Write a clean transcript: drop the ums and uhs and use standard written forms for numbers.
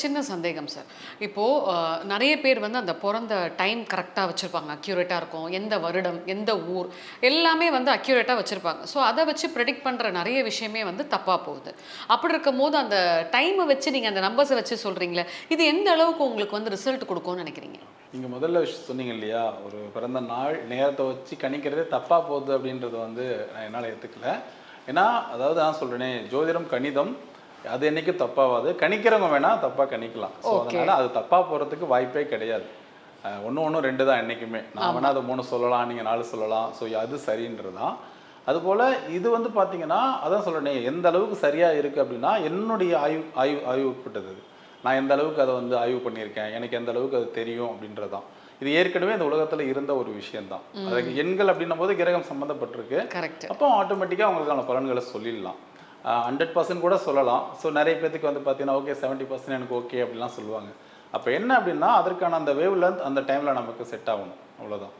சின்ன சந்தேகம் சார். இப்போ நெறைய பேர் வந்து அந்த பொறந்த டைம் கரெக்ட்டா வச்சிருப்பாங்க. அக்யூரேட்டா இருக்கும். எந்த வருடம், எந்த ஊர் எல்லாமே வந்து அக்யூரேட்டா வச்சிருப்பாங்க. ஸோ அத வச்சு பிரெடிக்ட் பண்ற நெறைய விஷயமே வந்து தப்பா போகுது. அப்படி இருக்கும்போது அந்த டைம வச்சு நீங்க அந்த நம்பர்ஸ வச்சு சொல்றீங்களே, இது எந்த அளவுக்கு உங்களுக்கு வந்து ரிசல்ட் குடுக்கும்னு நெனைக்கிறீங்க? நீங்க முதல்ல சொன்னீங்க இல்லையா? ஒரு பிறந்த நாள், நேரத்த வச்சு கணிக்கிறதே தப்பா போகுது அப்படின்றது வந்து நான் என்னால ஏத்துக்கல. ஏன்னா, அதாவது நான் சொல்றேனே, ஜோதிடம், கணிதம் அது என்னைக்கும் தப்பாவாது. கணிக்கிறவங்க வேணா தப்பா கணிக்கலாம். So okay. அதனால அது தப்பா போறதுக்கு வாய்ப்பே கிடையாது. 1 2 தான் என்னைக்குமே. நான் வேணா ஆமா. அத 3 சொல்லலாம், நீங்க 4 சொல்லலாம். ஸோ அது சரின்றது தான். அதுபோல இது வந்து பார்த்தீங்கன்னா, அதான் சொல்றேனே, எந்த அளவுக்கு சரியா இருக்கு அப்படின்னா, என்னுடைய ஆய்வுக்குட்பட்டது அது. நான் எந்த அளவுக்கு அத வந்து ஆய்வு பண்ணியிருக்கேன், எனக்கு எந்த அளவுக்கு அது தெரியும் அப்படின்றது தான். இது ஏற்கனவே இந்த உலகத்துல இருந்த ஒரு விஷயம் தான். அதுக்கு எண்கள் அப்படின்னும்போது கிரகம் சம்மந்தப்பட்டிருக்கு. கரெக்ட். அப்போ ஆட்டோமேட்டிக்கா அவங்களுக்கான பலன்கள சொல்லிடலாம். 100% கூட சொல்லலாம். ஸோ நெறைய பேத்துக்கு வந்து பார்த்தீங்கன்னா, ஓகே 70% எனக்கு ஓகே அப்படிலாம் சொல்லுவாங்க. அப்ப என்ன அப்படின்னா, அதற்கான அந்த வேவ் லென்த் அந்த டைம்ல நமக்கு செட் ஆகணும். அவ்வளோதான்.